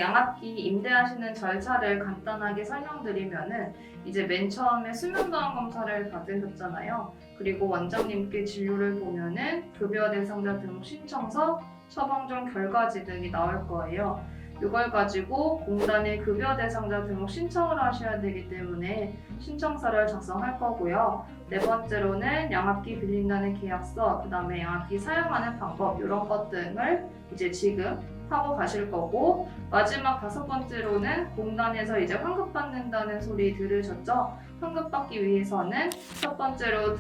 양압기 임대하시는 절차를 간단하게 설명드리면은 이제 맨 처음에 수면도항 검사를 받으셨잖아요. 그리고 원장님께 진료를 보면은 급여 대상자 등록 신청서, 처방전 결과지 등이 나올 거예요. 이걸 가지고 공단에 급여 대상자 등록 신청을 하셔야 되기 때문에 신청서를 작성할 거고요. 네 번째로는 양압기 빌린다는 계약서, 그 다음에 양압기 사용하는 방법 이런 것 등을 이제 지금 하고 가실 거고, 마지막 다섯 번째로는 공단에서 이제 환급받는다는 소리 들으셨죠? 환급받기 위해서는 첫 번째로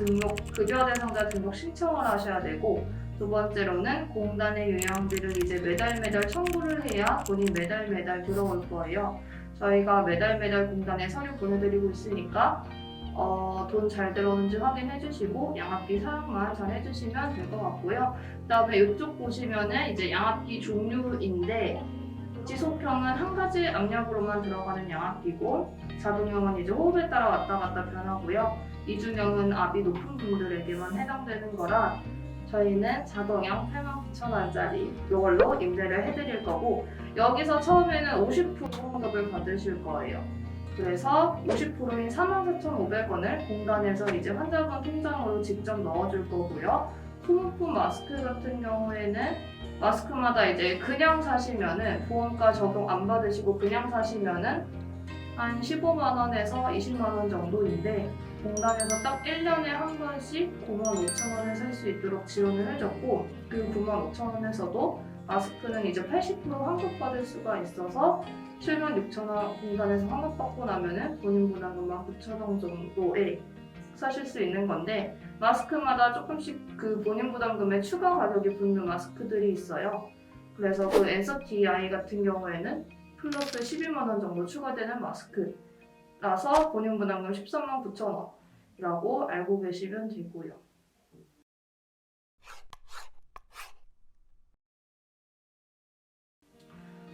급여 대상자 등록 신청을 하셔야 되고, 두 번째로는 공단의 요양비를 이제 매달 청구를 해야 돈이 매달 들어올 거예요. 저희가 매달 공단에 서류 보내드리고 있으니까 돈 잘 들어오는지 확인해 주시고 양압기 사용만 잘 해주시면 될 것 같고요. 그 다음에 이쪽 보시면은 이제 양압기 종류인데, 지속형은 한 가지 압력으로만 들어가는 양압기고, 자동형은 이제 호흡에 따라 왔다 갔다 변하고요. 이중형은 압이 높은 분들에게만 해당되는 거라 저희는 자동형 89,000원짜리 이걸로 임대를 해드릴 거고, 여기서 처음에는 50% 환급을 받으실 거예요. 그래서 50%인 44,500원을 공단에서 이제 환자분 통장으로 직접 넣어줄 거고요. 소모품 마스크 같은 경우에는 마스크마다 이제 그냥 사시면은 보험가 적용 안 받으시고 그냥 사시면은 한 15만 원에서 20만 원 정도인데, 공단에서 딱 1년에 한 번씩 95,000원에 살 수 있도록 지원을 해줬고, 그 95,000원에서도 마스크는 이제 80% 환급받을 수가 있어서 76,000원 공단에서 환급받고 나면은 본인 부담금만 9,000원 정도에 사실 수 있는 건데, 마스크마다 조금씩 그 본인 부담금에 추가 가격이 붙는 마스크들이 있어요. 그래서 그 엔서TI 같은 경우에는 플러스 12만 원 정도 추가되는 마스크라서 본인 부담금 13만 9천 원이라고 알고 계시면 되고요.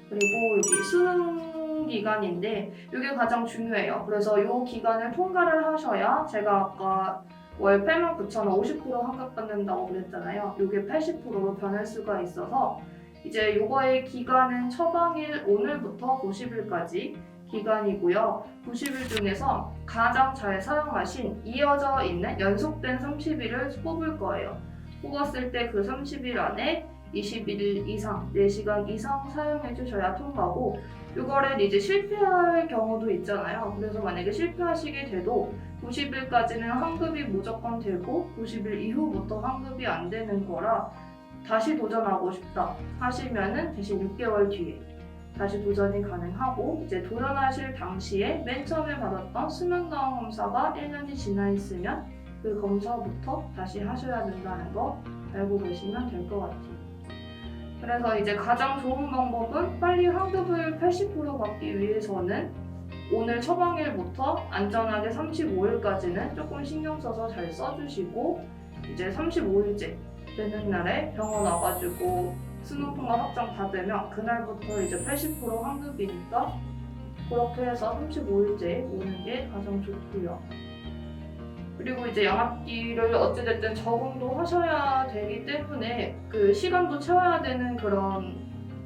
그리고 여기 수능 기간인데 이게 가장 중요해요. 그래서 이 기간을 통과를 하셔야, 제가 아까 월 89,000원 50% 환급받는다고 그랬잖아요. 이게 80%로 변할 수가 있어서 이제 이거의 기간은 처방일 오늘부터 90일까지 기간이고요. 90일 중에서 가장 잘 사용하신 이어져 있는 연속된 30일을 뽑을 거예요. 뽑았을 때 그 30일 안에 21일 이상, 4시간 이상 사용해 주셔야 통과고, 이거를 이제 실패할 경우도 있잖아요. 그래서 만약에 실패하시게 돼도 90일까지는 환급이 무조건 되고 90일 이후부터 환급이 안 되는 거라, 다시 도전하고 싶다 하시면은 대신 6개월 뒤에 다시 도전이 가능하고, 이제 도전하실 당시에 맨 처음에 받았던 수면도항 검사가 1년이 지나 있으면 그 검사부터 다시 하셔야 된다는 거 알고 계시면 될 것 같아요. 그래서 이제 가장 좋은 방법은 빨리 환급을 80% 받기 위해서는 오늘 처방일부터 안전하게 35일까지는 조금 신경 써서 잘 써주시고, 이제 35일째 되는 날에 병원 와가지고 수능 통과 확정 받으면 그날부터 이제 80% 환급이니까 그렇게 해서 35일째 오는 게 가장 좋고요. 그리고 이제 양압기를 어찌됐든 적응도 하셔야 되기 때문에 그 시간도 채워야 되는 그런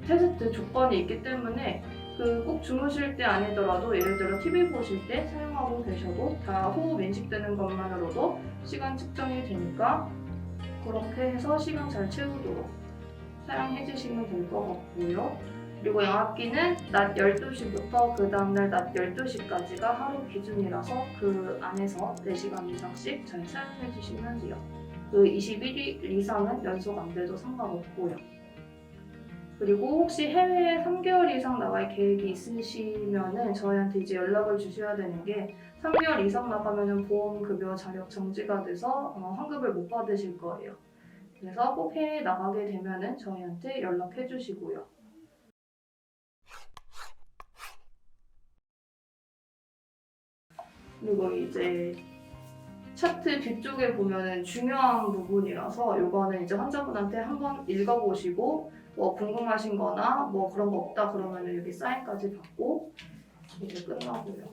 테스트 조건이 있기 때문에 그 꼭 주무실 때 아니더라도 예를 들어 TV 보실 때 사용하고 계셔도 다 호흡 인식되는 것만으로도 시간 측정이 되니까 그렇게 해서 시간 잘 채우도록 사용해 주시면 될 것 같고요. 그리고 양압기는 낮 12시부터 그 다음날 낮 12시까지가 하루 기준이라서 그 안에서 4시간 이상씩 잘 사용해 주시면 돼요. 그 21일 이상은 연속 안 돼도 상관없고요. 그리고 혹시 해외에 3개월 이상 나갈 계획이 있으시면은 저희한테 이제 연락을 주셔야 되는 게, 3개월 이상 나가면은 보험급여 자력 정지가 돼서 환급을 못 받으실 거예요. 그래서 꼭 해외에 나가게 되면은 저희한테 연락해 주시고요. 그리고 이제 차트 뒤쪽에 보면은 중요한 부분이라서 이거는 이제 환자분한테 한번 읽어보시고 뭐 궁금하신 거나 뭐 그런 거 없다 그러면은 여기 사인까지 받고 이제 끝나고요.